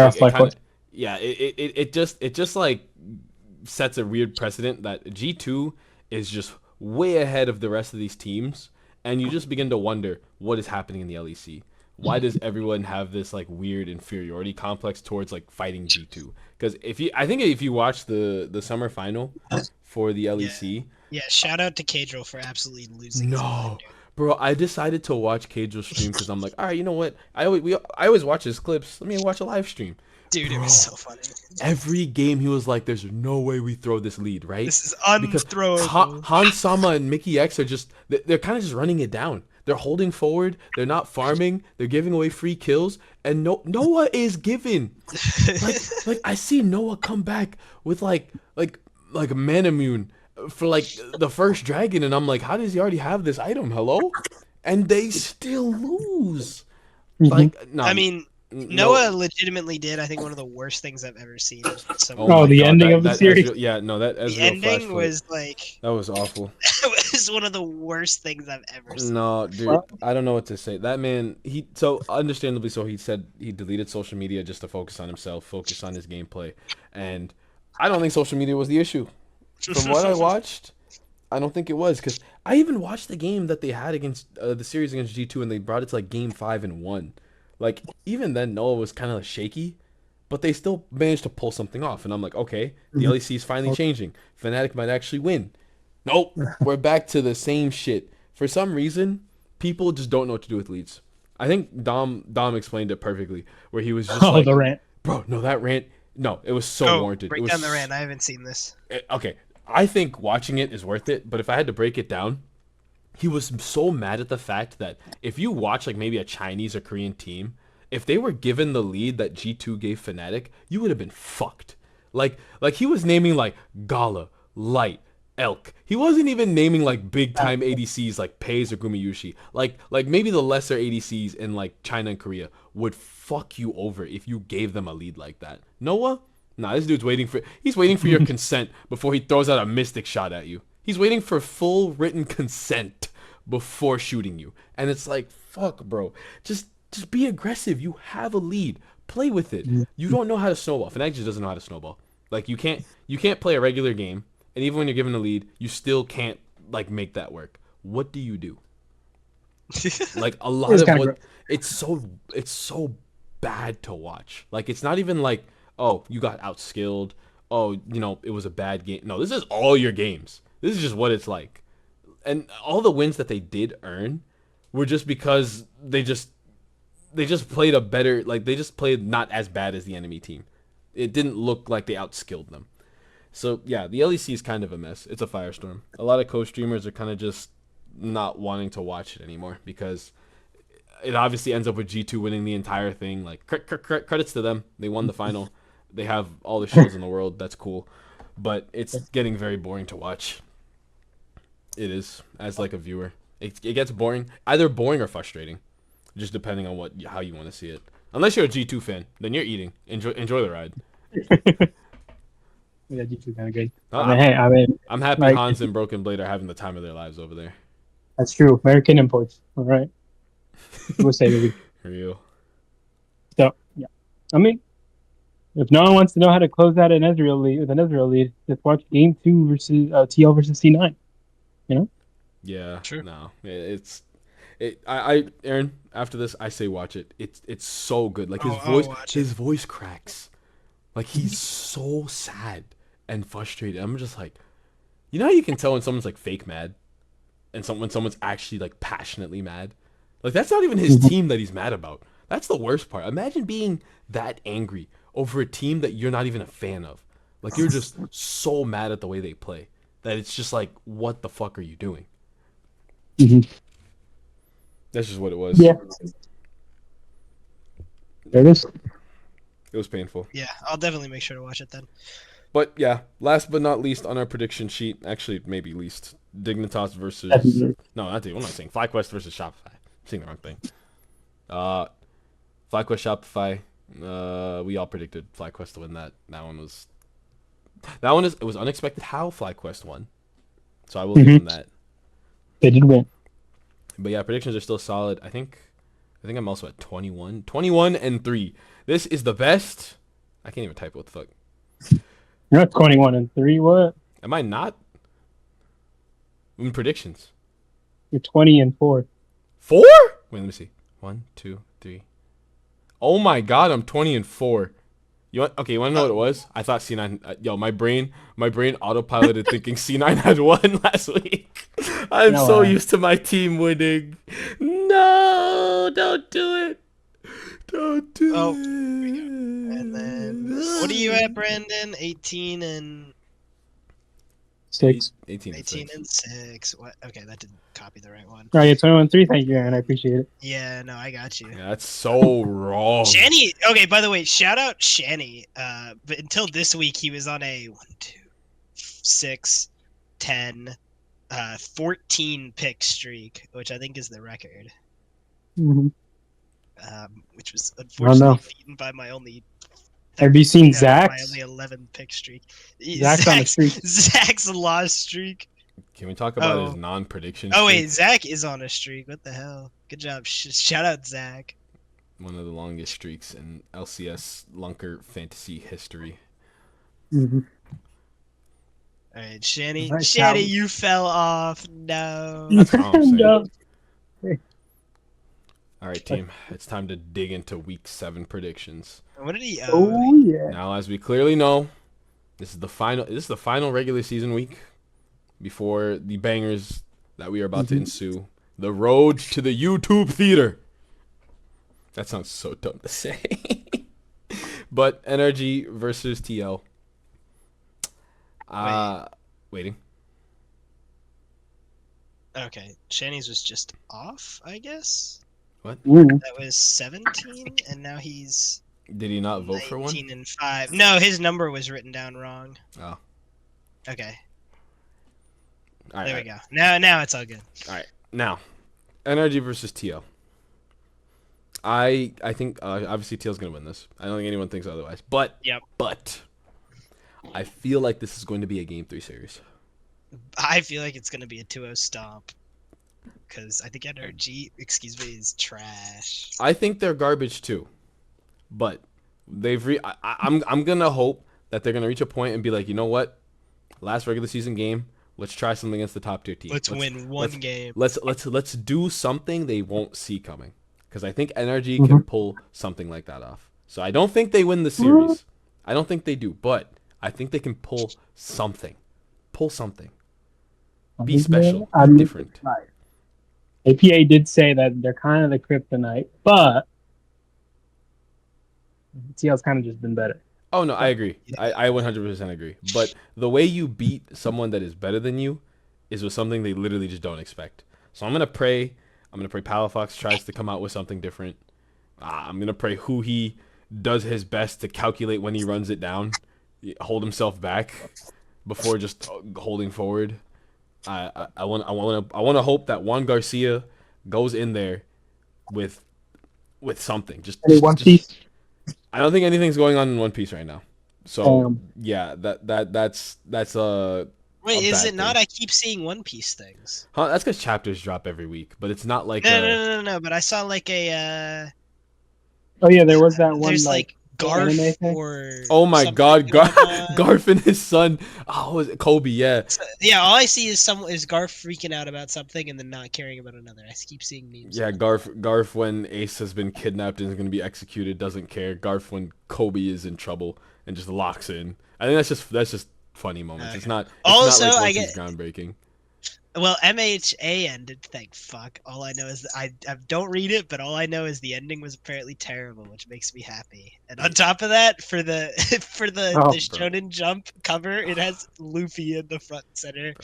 just like sets a weird precedent that G2 is just way ahead of the rest of these teams, and you just begin to wonder what is happening in the LEC. Why does everyone have this like weird inferiority complex towards like fighting G2? Because I think if you watch the summer final for the LEC, Yeah, shout out to Kadril for absolutely losing. his mind, dude. bro, I decided to watch Cage's stream because I'm like, all right, you know what? I always watch his clips. Let me watch a live stream. Dude, it was so funny. Every game he was like, "There's no way we throw this lead, right?" This is Because unthrowable. Han Sama and Mickey X are just they're kind of just running it down. They're holding forward. They're not farming. They're giving away free kills, and Noah is given. Like I see Noah come back with like Manamune for like the first dragon, and I'm like, how does he already have this item? Hello, and they still lose. Like no, I mean, Noah legitimately did, I think, one of the worst things I've ever seen. my the God, ending of the that series? that The ending was like, that was awful. it was one of the worst things I've ever seen. No, dude, I don't know what to say. That man, understandably so, he said he deleted social media just to focus on himself, focus on his gameplay, and I don't think social media was the issue. From what I watched, I don't think it was, because I even watched the game that they had against the series against G2, and they brought it to like game 5-1. Like, even then, Noah was kind of shaky, but they still managed to pull something off. And I'm like, okay, the LEC is finally changing. Fnatic might actually win. Nope, we're back to the same shit. For some reason, people just don't know what to do with leads. I think Dom explained it perfectly, where he was just like, the rant. bro, no, that rant, no, it was so warranted. Break It was down the rant. I haven't seen this. okay. I think watching it is worth it, but if I had to break it down, he was so mad at the fact that if you watch like maybe a Chinese or Korean team, if they were given the lead that G2 gave Fnatic, you would have been fucked. Like he was naming like Gala, Light, Elk. He wasn't even naming like big time ADCs like Pays or Gumayushi. Like maybe the lesser ADCs in like China and Korea would fuck you over if you gave them a lead like that. Noah? Nah, this dude's he's waiting for your consent before he throws out a mystic shot at you. He's waiting for full written consent before shooting you. And it's like, fuck, bro. Just be aggressive. You have a lead. Play with it. You don't know how to snowball. Fnatic just doesn't know how to snowball. Like you can't play a regular game, and even when you're given a lead, you still can't like make that work. What do you do? Like a lot of what it's so bad to watch. Like it's not even like, oh, you got outskilled. Oh, it was a bad game. No, this is all your games. This is just what it's like. And all the wins that they did earn were just because they just played a better, like they just played not as bad as the enemy team. It didn't look like they outskilled them. So yeah, the LEC is kind of a mess. It's a firestorm. A lot of co-streamers are kind of just not wanting to watch it anymore because it obviously ends up with G2 winning the entire thing. Like credits to them. They won the final. They have all the shows in the world. That's cool. But it's getting very boring to watch. It is, as like a viewer. It gets boring. Either boring or frustrating. Just depending on how you want to see it. Unless you're a G2 fan, then you're eating. Enjoy the ride. Yeah, G2 kind of good. I'm happy like, Hans and Broken Blade are having the time of their lives over there. That's true. American imports. All right. We'll say the Real. So yeah, I mean, if no one wants to know how to close out an Ezreal lead with an Ezreal lead, just watch Game 2 versus TL versus C9. Yeah. True. No, Ahren, after this, I say watch it. It's so good. Like his voice cracks. Like he's so sad and frustrated. I'm just like, how you can tell when someone's like fake mad, and when someone's actually like passionately mad. Like that's not even his team that he's mad about. That's the worst part. Imagine being that angry over a team that you're not even a fan of. Like you're just so mad at the way they play that it's just like, what the fuck are you doing? That's just what it was. Yeah. There it is. It was painful. Yeah, I'll definitely make sure to watch it then. But yeah, last but not least on our prediction sheet, actually maybe least, Dignitas versus no, not I'm not saying FlyQuest versus Shopify. I'm saying the wrong thing. FlyQuest Shopify. We all predicted FlyQuest to win that. It was unexpected how FlyQuest won. So I will give them that. They did win. But yeah, predictions are still solid. I think I'm also at 21-3. This is the best. I can't even type. What the fuck? You're not 21-3. What? Am I not? In predictions. You're 20-4. 4? Wait, let me see. 1, 2, 3. Oh my god, I'm 20-4. You want to know what it was? I thought C9. My brain autopiloted thinking C9 had won last week. I'm so used to my team winning. No, don't do it. Don't do it. And then what are you at, Brandon? 18 and 6. 18 and 6. What? Okay, that didn't copy the right one. All right, 21-3. Thank you, Aaron. I appreciate it. Yeah, no, I got you. Yeah, that's so wrong. Shani. Okay, by the way, shout out Shani. But until this week, he was on a 1, 2, 6, 10, 14 pick streak, which I think is the record. Which was unfortunately beaten by my only. Have you seen Zach? My only 11 pick streak. Zach's on a streak. Zach's lost streak. Can we talk about his non-prediction? Oh wait, Zach is on a streak. What the hell? Good job. Shout out Zach. One of the longest streaks in LCS Lunker fantasy history. All right, Shanny. Nice Shanny, job. you fell off. No. That's what I'm saying. No. All right, team. It's time to dig into Week 7 predictions. What did he? Oh yeah. Now, as we clearly know, this is the final regular season week before the bangers that we are about to ensue. The road to the YouTube theater. That sounds so dumb to say. But NRG versus TL. Waiting. Okay, Shanny's was just off, I guess. What? Ooh. That was 17, and now he's Did he not vote for one? 19 and 5. No, his number was written down wrong. Oh. Okay, All right, there we go. Now it's all good. All right. Now, NRG versus TL. I think obviously TL's gonna win this. I don't think anyone thinks otherwise. But I feel like this is going to be a Game 3 series. I feel like it's gonna be a 2-0 stomp. Because I think NRG, is trash. I think they're garbage too, but I'm gonna hope that they're gonna reach a point and be like, you know what, last regular season game, let's try something against the top tier team. Let's win one game. Let's do something they won't see coming, because I think NRG can pull something like that off. So I don't think they win the series. I don't think they do, but I think they can pull something. Pull something. Be special. Be different. APA did say that they're kind of the kryptonite, but TL's kind of just been better. Oh, no, I agree. I 100% agree. But the way you beat someone that is better than you is with something they literally just don't expect. So I'm going to pray Palafox tries to come out with something different. I'm going to pray who he does his best to calculate when he runs it down, hold himself back before just holding forward. I want to hope that Juan Garcia goes in there with something. Just One Piece. I don't think anything's going on in One Piece right now. So yeah, that's Wait, a is bad it not? thing. I keep seeing One Piece things. Huh? That's because chapters drop every week, but it's not like No. But I saw like a. Oh yeah, there was that one. There's like Garf anime thing? or. Oh my God, something going on. Garf and his son. Oh, was it Kobe? Yeah. Yeah, all I see is Garf freaking out about something and then not caring about another. I keep seeing memes. Yeah, Garf when Ace has been kidnapped and is going to be executed doesn't care. Garf when Kobe is in trouble and just locks in. I think that's just funny moments. Okay. It's not Also, not like I One get- Piece groundbreaking. Well, MHA ended. Thank fuck. All I know is I don't read it, but all I know is the ending was apparently terrible, which makes me happy. And on top of that, for the the Shonen Jump cover, it has Luffy in the front and center,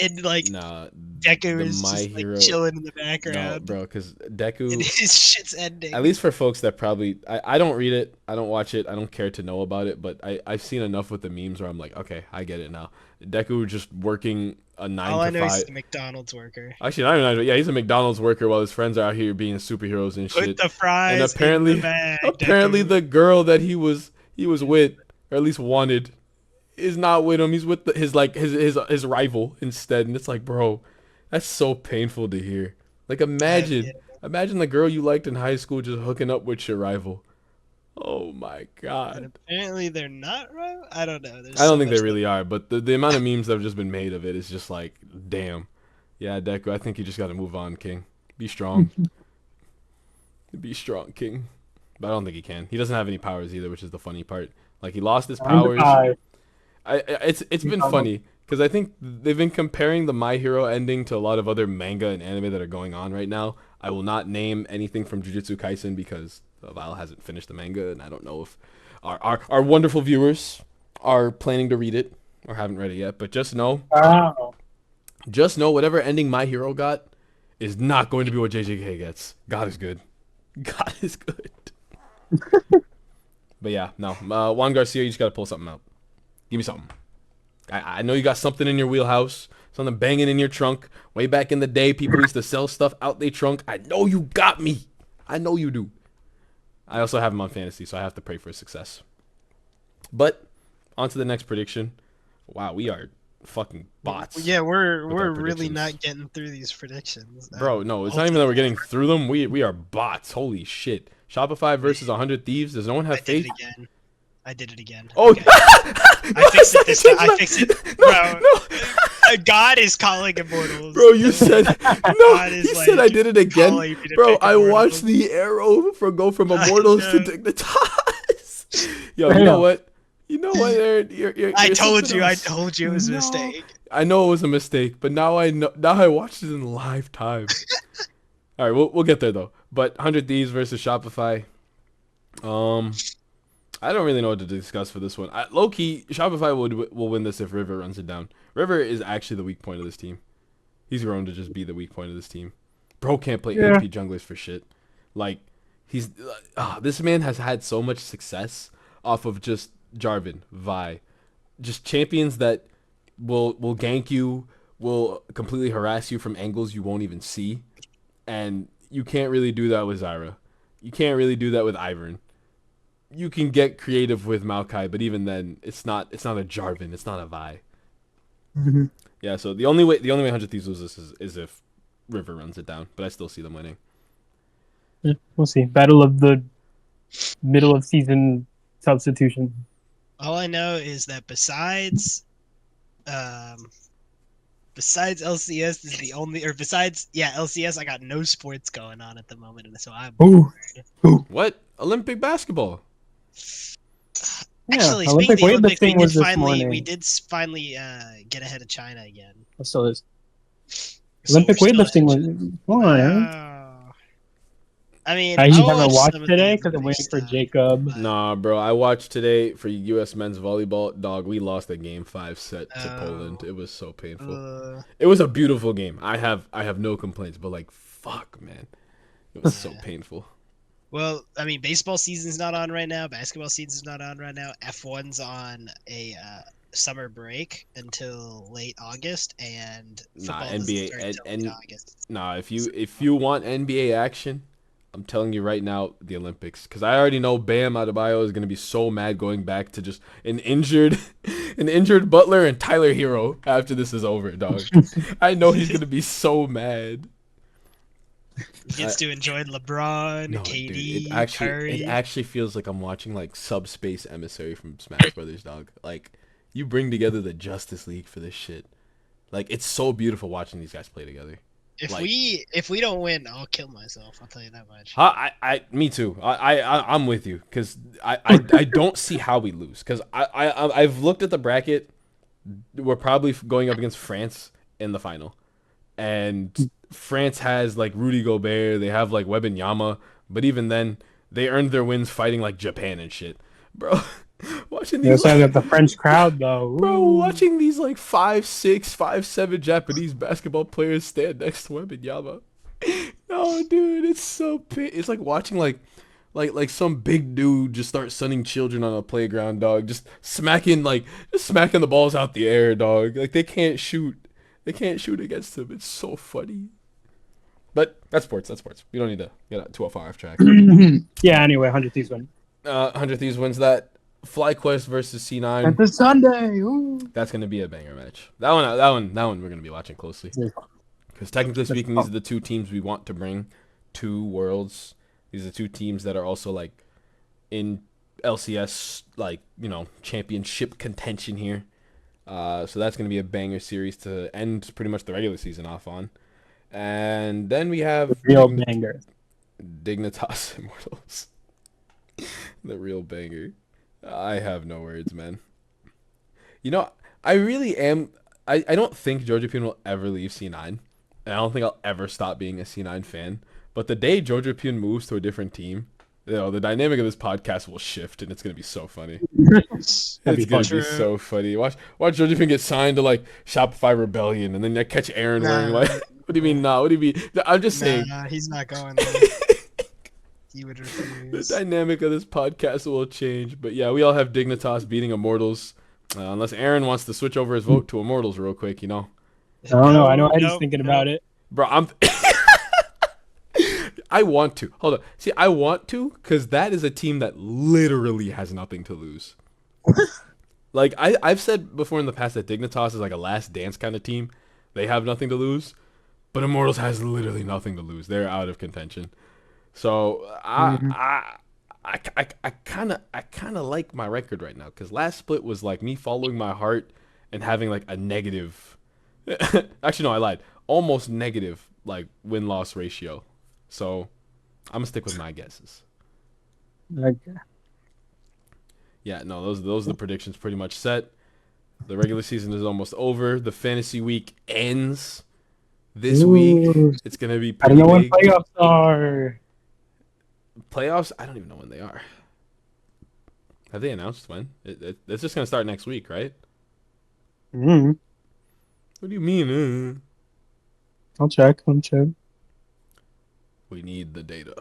and like Nah, Deku the is My just Hero- like chilling in the no, background. bro, because And Deku. his shit's ending. At least for folks that probably I don't read it, I don't watch it, I don't care to know about it, but I've seen enough with the memes where I'm like, okay, I get it now. Deku just working a 9 all I to know 5. is the McDonald's worker. Actually, not even. Yeah, he's a McDonald's worker while his friends are out here being superheroes and Put shit. the fries And apparently, in the bag, apparently Deku. the girl that he was with, or at least wanted, is not with him. He's with his rival instead. And it's like, bro, that's so painful to hear. Like, imagine the girl you liked in high school just hooking up with your rival. Oh my And God. apparently they're not right. I don't know. I don't think they really are, but the amount of memes that have just been made of it is just like, damn. Yeah, Deku, I think you just got to move on, King. Be strong. Be strong, King. But I don't think he can. He doesn't have any powers either, which is the funny part. Like, he lost his powers. It's been funny because I think they've been comparing the My Hero ending to a lot of other manga and anime that are going on right now. I will not name anything from Jujutsu Kaisen because Val hasn't finished the manga, and I don't know if our wonderful viewers are planning to read it or haven't read it yet. But just know whatever ending My Hero got is not going to be what JJK gets. God is good. God is good. But yeah, no. Juan Garcia, you just got to pull something out. Give me something. I know you got something in your wheelhouse, something banging in your trunk. Way back in the day, people used to sell stuff out their trunk. I know you got me. I know you do. I also have him on fantasy, so I have to pray for success. But on to the next prediction. Wow, we are fucking bots. Yeah, we're our really predictions. not getting through these predictions. Bro, no, it's not even that we're getting through them. We are bots. Holy shit. Shopify versus 100 Thieves. Does no one I have did faith? it again. I did it again. Oh, Okay. I fixed it this time. I fixed it, bro. No. God is calling immortals. Bro, you said no. God is You said I did it again, calling me to bro. pick I immortals. watched the arrow go from immortals to know. Dignitas. Yo, you know what? You know what, Aaron? You're I told something you. I else. told you it was a No. mistake. I know it was a mistake, but now I know. Now I watched it in live time. All right, we'll get there though. But 100 Thieves versus Shopify. I don't really know what to discuss for this one. Low key, Shopify will win this if River runs it down. River is actually the weak point of this team. He's grown to just be the weak point of this team. Bro can't play AP junglers for shit. Like this man has had so much success off of just Jarvan, Vi, just champions that will gank you, will completely harass you from angles you won't even see, and you can't really do that with Zyra. You can't really do that with Ahren. You can get creative with Maokai, but even then, it's not a Jarvan, it's not a Vi. Mm-hmm. Yeah, so the only way 100 Thieves loses is if River runs it down, but I still see them winning. Yeah, we'll see. Battle of the middle of season substitution. All I know is that besides LCS is the only, or besides LCS, I got no sports going on at the moment, and so I'm. Ooh. What? Olympic basketball? Actually, Yeah, speaking of the Olympic Olympics, weightlifting was this we morning. did finally get ahead of China again. It still is. So Olympic we're still weightlifting was. ahead. Come on, Aaron. I mean, I I haven't watched watched some of the today because I'm Olympic waiting for stuff, Jacob. but- Nah, bro. I watched today for U.S. men's volleyball. Dog, we lost a game 5 set to Poland. It was so painful. It was a beautiful game. I have no complaints, but like, fuck, man, it was so painful. Well, I mean, baseball season's not on right now. Basketball season's not on right now. F1's on a summer break until late August, and football doesn't start until late August. Nah, if you want NBA action, I'm telling you right now, the Olympics, because I already know Bam Adebayo is gonna be so mad going back to just an injured Butler and Tyler Hero after this is over, dog. I know he's gonna be so mad. He gets to enjoy LeBron, KD, dude, Curry. it actually feels like I'm watching like Subspace Emissary from Smash Brothers, dog. Like, you bring together the Justice League for this shit. Like, it's so beautiful watching these guys play together. If we don't win, I'll kill myself. I'll tell you that much. Me too. I'm with you because I don't see how we lose because I've looked at the bracket. We're probably going up against France in the final, and France has like Rudy Gobert. They have like Wembanyama, but even then, they earned their wins fighting like Japan and shit, bro. Watching these, I got the French crowd though. Ooh. Bro, watching these like 5'6", 5'7" Japanese basketball players stand next to Wembanyama. No, dude, it's so it's like watching like some big dude just start sunning children on a playground, dog. Just smacking the balls out the air, dog. Like they can't shoot against him. It's so funny. But that's sports. We don't need to get too far off track. Yeah. Anyway, 100 Thieves win. 100 Thieves wins that. FlyQuest versus C9. At the Sunday. Ooh. That's gonna be a banger match. That one we're gonna be watching closely. Because technically speaking, these are the two teams we want to bring to Worlds. These are the two teams that are also like in LCS, like, you know, championship contention here. So that's gonna be a banger series to end pretty much the regular season off on. And then we have real banger. Dignitas Immortals. The real banger. I have no words, man. You know, I really am. I don't think Georgia Pune will ever leave C9. And I don't think I'll ever stop being a C9 fan. But the day Georgia Pune moves to a different team, you know, the dynamic of this podcast will shift, and it's gonna be so funny. It's gonna be so funny. Watch Georgia Pune get signed to like Shopify Rebellion, and then I catch Ahren wearing like. What do you mean? Nah. What do you mean? I'm just saying. Nah, he's not going there. He would refuse. The dynamic of this podcast will change, but yeah, we all have Dignitas beating Immortals, unless Ahren wants to switch over his vote to Immortals real quick, you know. I don't know. I know Eddy's thinking about it. Bro, I want to. Hold on. See, I want to because that is a team that literally has nothing to lose. Like, I've said before in the past that Dignitas is like a last dance kind of team. They have nothing to lose, but Immortals has literally nothing to lose. They're out of contention. So I I kind of like my record right now because last split was like me following my heart and having like a negative. Actually, no, I lied. Almost negative like win-loss ratio. So I'm gonna stick with my guesses. Okay. Yeah, no, those are the predictions pretty much set. The regular season is almost over. The fantasy week ends this week. Ooh, It's gonna be I don't pretty know when big. playoffs are. Playoffs? I don't even know when they are. Have they announced when? It's just gonna start next week, right? Mm, What do you mean? I'll check. I'll check. We need the data.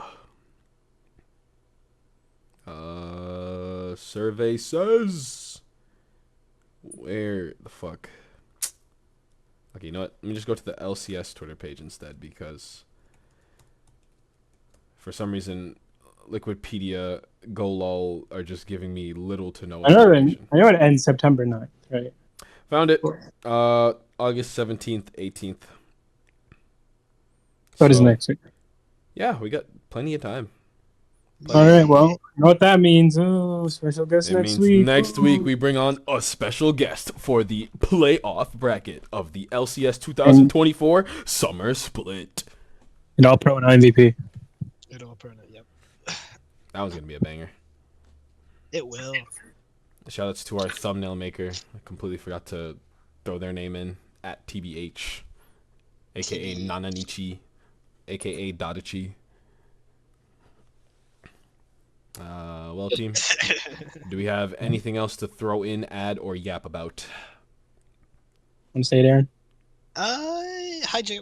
Survey says. Where the fuck? Okay, you know what? Let me just go to the LCS Twitter page instead because for some reason Liquidpedia, GoLol are just giving me little to no information. I know it ends September 9th, right? Found it. August 17th, 18th. So it is next week. Yeah, we got plenty of time. All right, well, you know what that means. Oh, special guest It next means week. next week we bring on a special guest for the playoff bracket of the LCS 2024 Summer Split. And All Pro and MVP. It all permanent. Yep. That was going to be a banger. It will. Shoutouts to our thumbnail maker. I completely forgot to throw their name in at TBH, aka Nananichi, aka Dadachi. Well, team, do we have anything else to throw in, add, or yap about? Want to say it, Aaron? Hi, Jim.